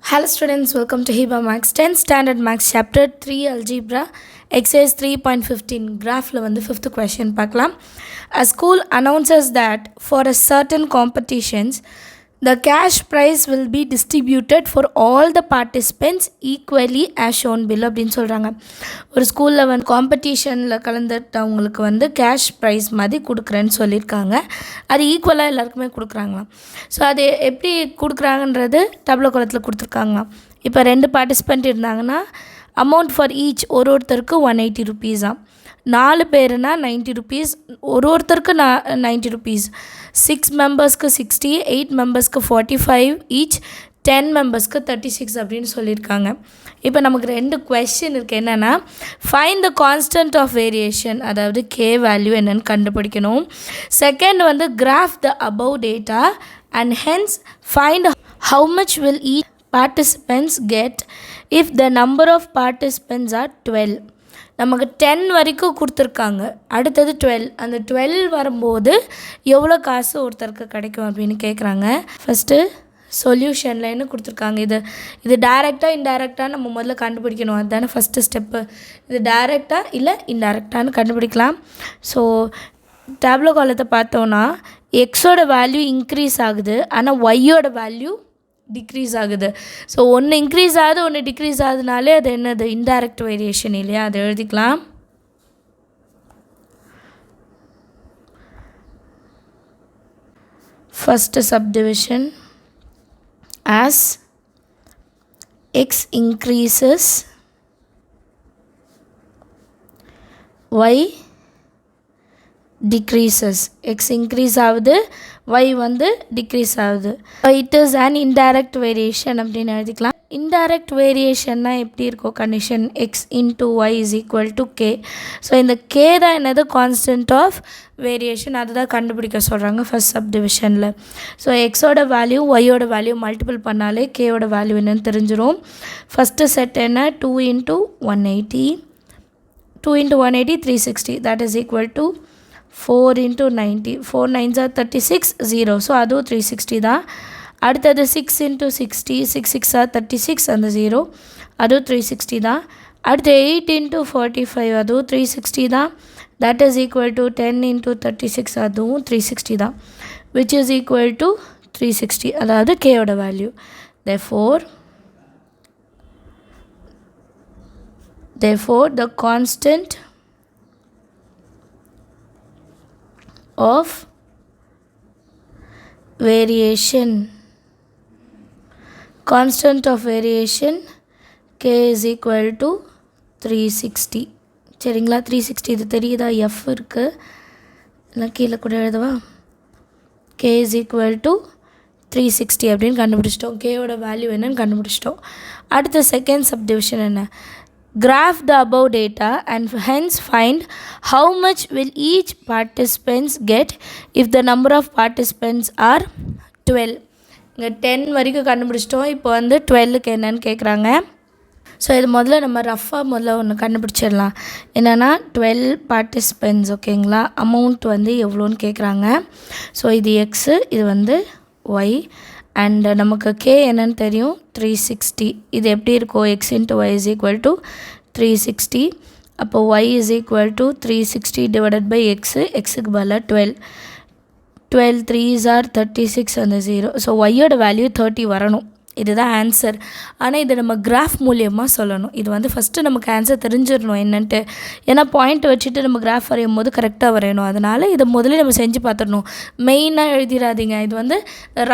Hello students, welcome to Hiba Max 10th Standard Max Chapter 3 Algebra Exercise 3.15 Graphல வந்து 5th question பார்க்கலாம். A school announces that for a certain competitions the cash prize will be distributed for all the participants equally as shown below அப்படின்னு சொல்கிறாங்க. ஒரு ஸ்கூலில் வந்து காம்படிஷனில் கலந்துட்டவங்களுக்கு வந்து cash prize மாதிரி கொடுக்குறேன்னு சொல்லியிருக்காங்க. அது ஈக்குவலாக எல்லாருக்குமே கொடுக்குறாங்களாம். ஸோ அது எப்படி கொடுக்குறாங்கன்றது டபுளோ கோலத்தில் கொடுத்துருக்காங்களாம். இப்போ 2 பார்ட்டிசிபெண்ட் இருந்தாங்கன்னா அமௌண்ட் ஃபார் ஈச் ஒருத்தருக்கு 180 ருபீஸாம். 4 பேருனா 90 ருபீஸ், ஒருத்தருக்கு 90 ருபீஸ். 6 மெம்பர்ஸ்க்கு 60, 8 மெம்பர்ஸ்க்கு 45 ஈச், 10 மெம்பர்ஸ்க்கு 36 அப்படின்னு சொல்லியிருக்காங்க. இப்போ நமக்கு 2 கொஸ்டின் இருக்குது. என்னென்னா find the constant of variation, அதாவது கே வேல்யூ என்னென்னு கண்டுபிடிக்கணும். செகண்ட் வந்து graph the above data and hence find how much will each participants get if the number of participants are 12. நமக்கு 10 வரைக்கும் கொடுத்துருக்காங்க, அடுத்தது 12. அந்த 12 வரும்போது எவ்வளோ காசு ஒருத்தருக்கு கிடைக்கும் அப்படின்னு கேட்குறாங்க. ஃபஸ்ட்டு சொல்யூஷனில் என்ன கொடுத்துருக்காங்க, இது டைரெக்டாக இன்டைரக்டாக நம்ம முதல்ல கண்டுபிடிக்கணும். அதுதானே ஃபஸ்ட்டு ஸ்டெப்பு. இது டைரெக்டாக இல்லை இன்டைரக்டானு கண்டுபிடிக்கலாம். ஸோ டேப்லோ காலத்தை பார்த்தோன்னா எக்ஸோட வேல்யூ இன்க்ரீஸ் ஆகுது, ஆனால் ஒய்யோட வேல்யூ டிக்ரீஸ் ஆகுது. ஸோ ஒன்று இன்க்ரீஸ் ஆகுது, ஒன்று டிக்ரீஸ் ஆகுதுனாலே அது என்னது, இன்டைரக்ட் வேரியேஷன் இல்லையா? அதை எழுதிக்கலாம். First subdivision as x increases y decreases. x increase ஆகுது, y வந்து decrease ஆகுது. it is an indirect variation அப்படின்னு எழுதிக்கலாம். indirect variationனா எப்படி இருக்கும் condition, x into y is equal to k. So இந்த k தான் என்னது, கான்ஸ்டன்ட் ஆஃப் வேரியேஷன். அதுதான் கண்டுபிடிக்க சொல்கிறாங்க ஃபஸ்ட் சப்டிவிஷனில். ஸோ எக்ஸோட வேல்யூ ஒய்யோட வேல்யூ மல்டிபிள் பண்ணாலே கேயோட வேல்யூ என்னன்னு தெரிஞ்சிடும். ஃபஸ்ட்டு செட் என்ன, 2 into 180, 2 into 180 360, that is equal to 4 into 90, 4 9s are 36, 0. So அதுவும் 360 தான். அடுத்தது 6 into 60, 6 6 are 36, அந்த 0 அதுவும் 360 தான். அடுத்து 8 into 45, அதுவும் 360 தான். that is equal to 10 into 36, அதுவும் 360 தான், which is equal to 360, அதாவது கேயோட value. therefore the constant of variation k is equal to 360. சரிங்களா? 360 இது தெரியுதா, எஃப் இருக்குது, இல்லை கீழே கூட எழுதுவா. k is equal to 360 அப்படின்னு கண்டுபிடிச்சிட்டோம். கேயோட வேல்யூ என்னன்னு கண்டுபிடிச்சிட்டோம். அடுத்த செகண்ட் சப்டிவிஷன் என்ன, graph the above data and hence find how much will each participants get if the number of participants are 12. இங்கே 10 வரைக்கும் கண்டுபிடிச்சிட்டோம். இப்போ வந்து 12க்கு என்னன்னு கேட்குறாங்க. ஸோ இது முதல்ல நம்ம முதல்ல ஒன்று கண்டுபிடிச்சிடலாம். என்னென்னா 12 பார்ட்டிசிபென்ட்ஸ், ஓகேங்களா? அமௌண்ட் வந்து எவ்வளோன்னு கேட்குறாங்க. ஸோ இது எக்ஸு, இது வந்து ஒய், அண்ட் நமக்கு கே என்னன்னு தெரியும், 360. இது எப்படி இருக்கும், X into Y is equal to 360. அப்போ Y is equal to 360 divided by X, எக்ஸுக்கு பதிலாக 12. 12 3s are 36, அந்த 0. ஸோ ஒய்யோட வேல்யூ 30 வரணும். இதுதான் ஆன்சர். ஆனால் இதை நம்ம கிராஃப் மூலியமாக சொல்லணும். இது வந்து ஃபஸ்ட்டு நமக்கு ஆன்சர் தெரிஞ்சிடணும் என்னன்ட்டு. ஏன்னா பாயிண்ட் வச்சுட்டு நம்ம கிராஃப் வரையும் போது கரெக்டாக வரையணும். அதனால் இதை முதல்ல நம்ம செஞ்சு பார்த்துடணும். மெயினாக எழுதிடாதீங்க. இது வந்து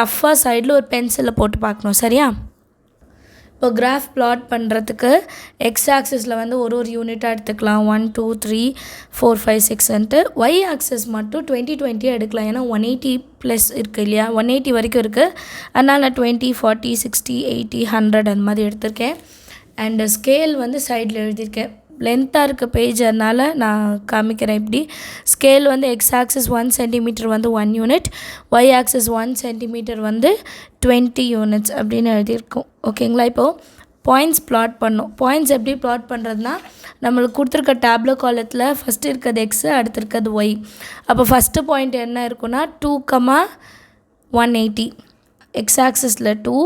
ரஃப்பாக சைடில் ஒரு பென்சிலில் போட்டு பார்க்கணும், சரியா? இப்போ கிராஃப் பிளாட் பண்ணுறதுக்கு எக்ஸ் ஆக்சிஸில் வந்து ஒரு யூனிட்டாக எடுத்துக்கலாம். 1 2 3 4 5 6ன்ட்டு. ஒய் ஆக்சிஸ் மட்டும் 20 20 எடுக்கலாம். ஏன்னா 180 ப்ளஸ் இருக்குது இல்லையா, 180 வரைக்கும் இருக்குது. அதனால் நான் 20 40 60 80 100 அந்த மாதிரி எடுத்திருக்கேன். அண்டு ஸ்கேல் வந்து சைடில் எழுதியிருக்கேன். லென்த்தாக இருக்க பேஜ், அதனால் நான் காமிக்கிறேன். இப்படி ஸ்கேல் வந்து எக்ஸ் ஆக்சிஸ் 1 சென்டிமீட்டர் வந்து 1 யூனிட், ஒய் ஆக்சிஸ் 1 சென்டிமீட்டர் வந்து 20 யூனிட்ஸ் அப்படின்னு எழுதியிருக்கோம், ஓகேங்களா? இப்போது பாயிண்ட்ஸ் பிளாட் பண்ணோம். பாயிண்ட்ஸ் எப்படி பிளாட் பண்ணுறதுனா, நம்மளுக்கு கொடுத்துருக்க டேப்லோ காலத்தில் ஃபஸ்ட்டு இருக்கிறது எக்ஸு, அடுத்து இருக்கிறது ஒய். அப்போ ஃபஸ்ட்டு பாயிண்ட் என்ன இருக்குன்னா 2, 180, எக்ஸ் ஆக்சிஸில் 2,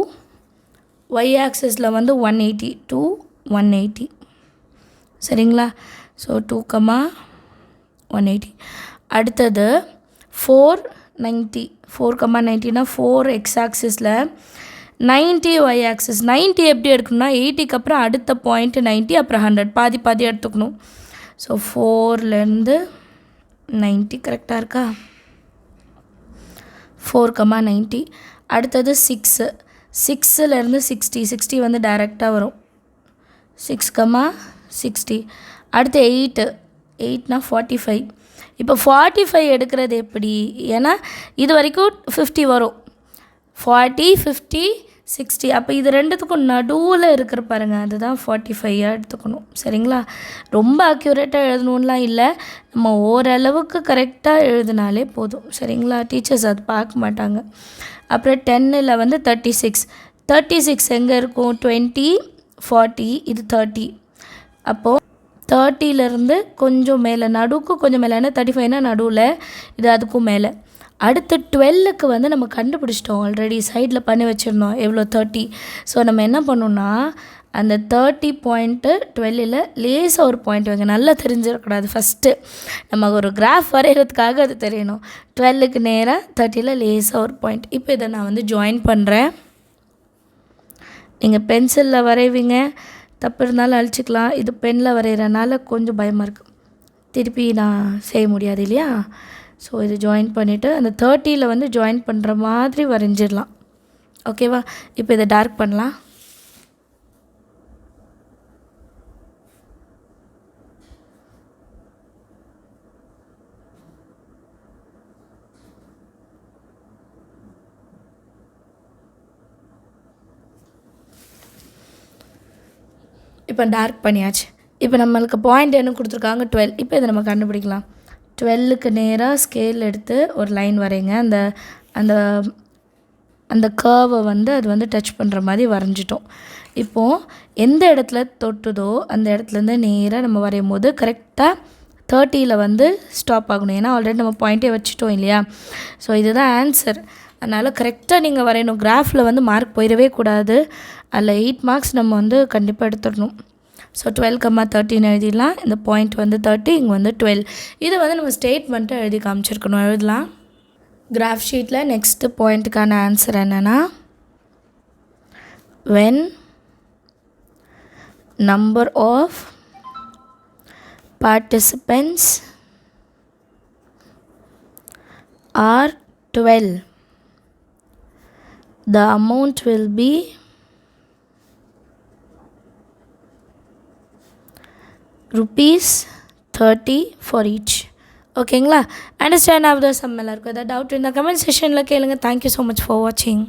y ஆக்சிஸில் வந்து 180 to 180 சரிங்களா. ஸோ 2,180. அடுத்தது 490 4,90னா 4 x ஆக்சிஸில் 90 y ஆக்சிஸ். 90 எப்படி எடுக்கணும்னா 80க்கு அப்புறம் அடுத்த பாயிண்ட் 90 அப்புறம் 100 பாதி பாதி எடுத்துக்கணும். ஸோ 4லேருந்து 90 கரெக்டாக இருக்கா. 4,90. அடுத்தது 6 6லேருந்து 60 வந்து டைரெக்டாக வரும். 6,60. அடுத்து 8னா 45. இப்போ 45 எடுக்கிறது எப்படி? ஏன்னா இது வரைக்கும் 50 வரும். 40 50 60. அப்போ இது ரெண்டுத்துக்கும் நடுவில் இருக்கிற பாருங்கள், அதுதான் 45 எடுத்துக்கணும் சரிங்களா. ரொம்ப அக்யூரேட்டாக எழுதணும்லாம் இல்லை, நம்ம ஓரளவுக்கு கரெக்டாக எழுதினாலே போதும் சரிங்களா. டீச்சர்ஸ் அது பார்க்க மாட்டாங்க. அப்புறம் 10ல் வந்து 36 எங்கே இருக்கும்? 20 40 இது 30. அப்போது 30லேருந்து கொஞ்சம் மேலே, நடுவுக்கு கொஞ்சம் மேலே, ஏன்னா 35னா நடுவில், இது அதுக்கும் மேலே. அடுத்து 12க்கு வந்து நம்ம கண்டுபிடிச்சிட்டோம், ஆல்ரெடி சைடில் பண்ணி வச்சுருந்தோம் எவ்வளோ 30. ஸோ நம்ம என்ன பண்ணோன்னா அந்த 30 பாயிண்ட்டு 12ல் லேசாக ஒரு பாயிண்ட் வைங்க. நல்லா தெரிஞ்சிடக்கூடாது, ஃபஸ்ட்டு நம்ம ஒரு கிராஃப் வரைகிறதுக்காக அது தெரியணும். 12க்கு நேராக 30ல் லேசாக ஒரு பாயிண்ட். இப்போ இதை நான் வந்து ஜாயின் பண்ணுறேன். நீங்கள் பென்சிலில் வரைவீங்க, தப்பு இருந்தாலும் அழிச்சிக்கலாம். இது பெனில் வரைகிறனால கொஞ்சம் பயமாக இருக்குது, திருப்பி நான் செய்ய முடியாது இல்லையா. ஸோ இது ஜாயின் பண்ணிவிட்டு அந்த 30ல் வந்து ஜாயின் பண்ணுற மாதிரி வரைஞ்சிடலாம். ஓகேவா. இப்போ இதை டார்க் பண்ணலாம். இப்போ டார்க் பண்ணியாச்சு. இப்போ நம்மளுக்கு பாயிண்ட் என்ன கொடுத்துருக்காங்க? 12. இப்போ இதை நம்ம கண்டுபிடிக்கலாம். 12க்கு நேராக ஸ்கேல் எடுத்து ஒரு லைன் வரைங்க. அந்த அந்த அந்த கர்வை வந்து அது வந்து டச் பண்ணுற மாதிரி வரைஞ்சிட்டோம். இப்போது எந்த இடத்துல தொட்டுதோ அந்த இடத்துலேருந்து நேராக நம்ம வரையும் போது கரெக்டாக 30ல் வந்து ஸ்டாப் ஆகணும். ஏன்னா ஆல்ரெடி நம்ம பாயிண்ட்டே வச்சுட்டோம் இல்லையா. ஸோ இதுதான் ஆன்சர். அதனால் கரெக்டாக நீங்கள் வரையணும். கிராஃபில் வந்து மார்க் போயிடவே கூடாது. அதில் 8 மார்க்ஸ் நம்ம வந்து கண்டிப்பாக எடுத்துடணும். ஸோ 12,13 எழுதிடலாம். இந்த பாயிண்ட் வந்து 30, இங்கே வந்து 12. இது வந்து நம்ம ஸ்டேட்மெண்ட்டை எழுதி காமிச்சிருக்கணும். எழுதலாம். கிராஃப் ஷீட்டில் நெக்ஸ்ட்டு பாயிண்ட்டுக்கான ஆன்சர் என்னென்னா, when number of participants are 12, the amount will be ₹30 for each. ஓகேங்களா. அண்டர்ஸ்டாண்ட் ஆஃப் த சம் எல்லாருக்கும் ஏதாவது டவுட் இந்த கமெண்ட் செஷனில் கேளுங்க. தேங்க்யூ ஸோ மச் ஃபார் வாட்சிங்.